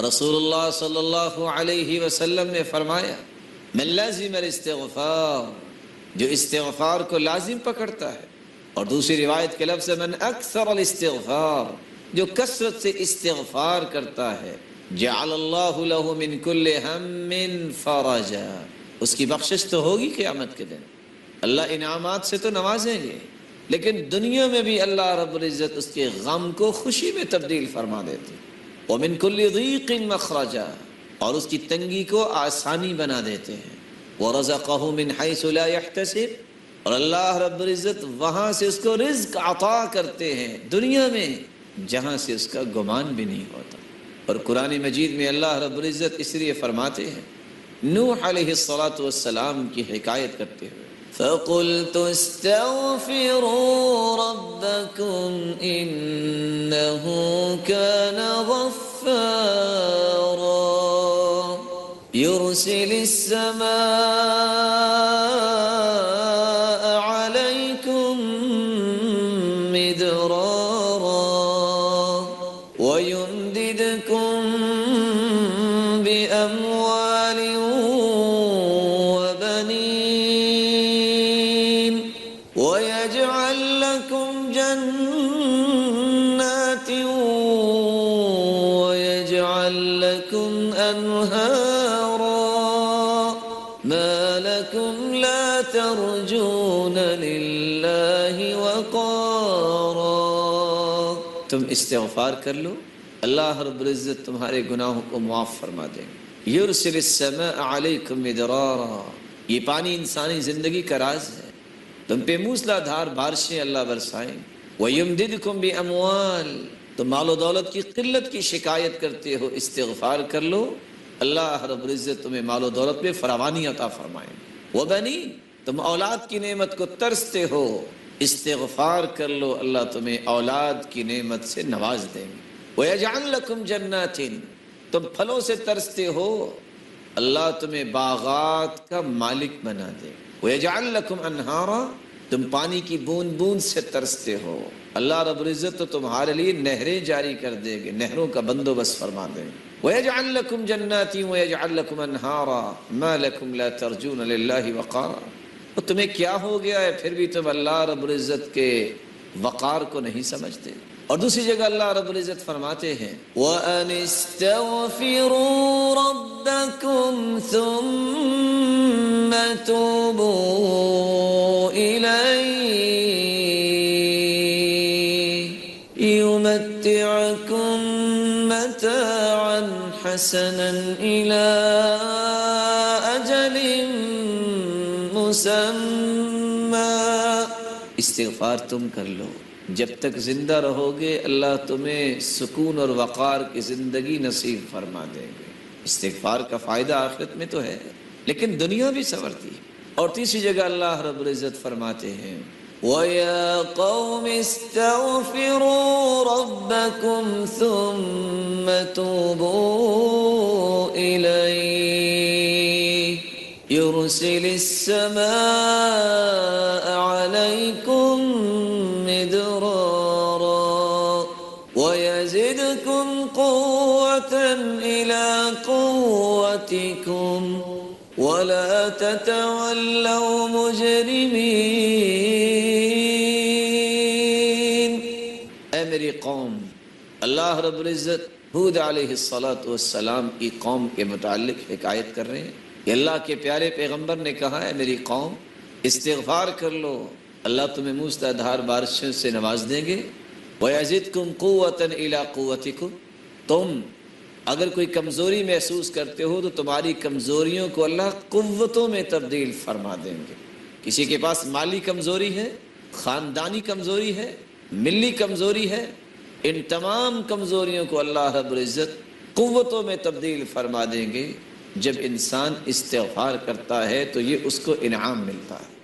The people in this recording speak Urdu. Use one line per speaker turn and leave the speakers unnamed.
رسول اللہ صلی اللہ علیہ وسلم نے فرمایا من لازم الاستغفار، جو استغفار کو لازم پکڑتا ہے، اور دوسری روایت کے لفظ من اکثر الاستغفار، جو کثرت سے استغفار کرتا ہے، جعل اللہ له من کل ہم فرجا، اس کی بخشش تو ہوگی قیامت کے دن، اللہ انعامات سے تو نوازیں گے، لیکن دنیا میں بھی اللہ رب العزت اس کے غم کو خوشی میں تبدیل فرما دیتے، ومن کل ضیق مخرجا، اور اس کی تنگی کو آسانی بنا دیتے ہیں، ورزقہ من حیث لا یحتسب، اور اللہ رب العزت وہاں سے اس کو رزق عطا کرتے ہیں دنیا میں جہاں سے اس کا گمان بھی نہیں ہوتا۔ اور قرآن مجید میں اللہ رب العزت اس لیے فرماتے ہیں نوح علیہ السلام کی حکایت کرتے ہوئے فَقُلْتُ اسْتَغْفِرُوا رَبَّكُمْ إِنَّهُ كَانَ غَفَّارًا يُرْسِلِ السَّمَاءَ عَلَيْكُمْ مِدْرَارًا وَيُمْدِدْكُمْ بِأَمْوَالٍ وَبَنِينَ وَيَجْعَلْ لَكُمْ جَنَّاتٍ وَيَجْعَلْ لَكُمْ أَنْهَارًا مَا لَكُمْ لَا تَرْجُونَ لِلَّهِ وَقَارًا۔ تم استغفار کر لو، اللہ رب العزت تمہارے گناہوں کو معاف فرما دیں گے۔ یرسل السماء علیکم مدرارا، یہ پانی انسانی زندگی کا راز ہے، تم پہ موسلا دھار بارشیں اللہ برسائیں۔ وَيُمْدِدْكُمْ بِأَمْوَالٍ، تم مال و دولت کی قلت کی شکایت کرتے ہو، استغفار کر لو، اللہ رب العزت تمہیں مال و دولت میں فراوانی عطا فرمائیں۔ وَبَنِينَ، تم اولاد کی نعمت کو ترستے ہو، استغفار کر لو، اللہ تمہیں اولاد کی نعمت سے نواز دیں گے۔ وَيَجْعَلْ لَكُمْ جَنَّاتٍ، تم پھلوں سے ترستے ہو، اللہ تمہیں باغات کا مالک بنا دے۔ وَيَجْعَلْ لَكُمْ أَنْهَارًا، تم پانی کی بوند بوند سے ترستے ہو، اللہ رب العزت تو تمہارے لیے نہریں جاری کر دے گے، نہروں کا بندوبست فرما دیں گے۔ وَيَجْعَلْ لَكُمْ جَنَّاتٍ وَيَجْعَلْ لَكُمْ أَنْهَارًا مَا لَكُمْ لَا تَرْجُونَ لِلَّهِ وَقَارًا، تو تمہیں کیا ہو گیا ہے پھر بھی تم اللہ رب العزت کے وقار کو نہیں سمجھتے۔ اور دوسری جگہ اللہ رب العزت فرماتے ہیں وَأَنِ اسْتَغْفِرُوا رَبَّكُمْ ثُمَّ تُوبُوا إِلَيْهِ يُمَتِّعْكُمْ مَتَاعًا حَسَنًا إِلَىٰ أَجَلٍ مُّسَمًّى، استغفار تم کر لو، جب تک زندہ رہو گے اللہ تمہیں سکون اور وقار کی زندگی نصیب فرما دیں گے۔ استغفار کا فائدہ آخرت میں تو ہے لیکن دنیا بھی سنورتی ہے۔ اور تیسری جگہ اللہ رب العزت فرماتے ہیں وَيَا قَوْمِ اسْتَغْفِرُوا رَبَّكُمْ ثُمَّ تُوبُوا إِلَيْهِ يُرْسِلِ السَّمَاءَ عَلَيْكُمْ مِدْرَارًا وَيَزِدْكُمْ قُوَّةً إِلَىٰ قُوَّتِكُمْ وَلَا تَتَوَلَّوْا مُجْرِمِينَ۔ اے میری قوم، اللہ رب العزت ہود علیہ السلام کی قوم کے متعلق حکایت کر رہے ہیں کہ اللہ کے پیارے پیغمبر نے کہا ہے میری قوم استغفار کر لو، اللہ تمہیں موسلا دھار بارشوں سے نواز دیں گے۔ وَيَزِدْكُمْ قُوَّةً إِلَىٰ قُوَّتِكُمْ، تم اگر کوئی کمزوری محسوس کرتے ہو تو تمہاری کمزوریوں کو اللہ قوتوں میں تبدیل فرما دیں گے۔ کسی کے پاس مالی کمزوری ہے، خاندانی کمزوری ہے، ملی کمزوری ہے، ان تمام کمزوریوں کو اللہ رب العزت قوتوں میں تبدیل فرما دیں گے۔ جب انسان استغفار کرتا ہے تو یہ اس کو انعام ملتا ہے۔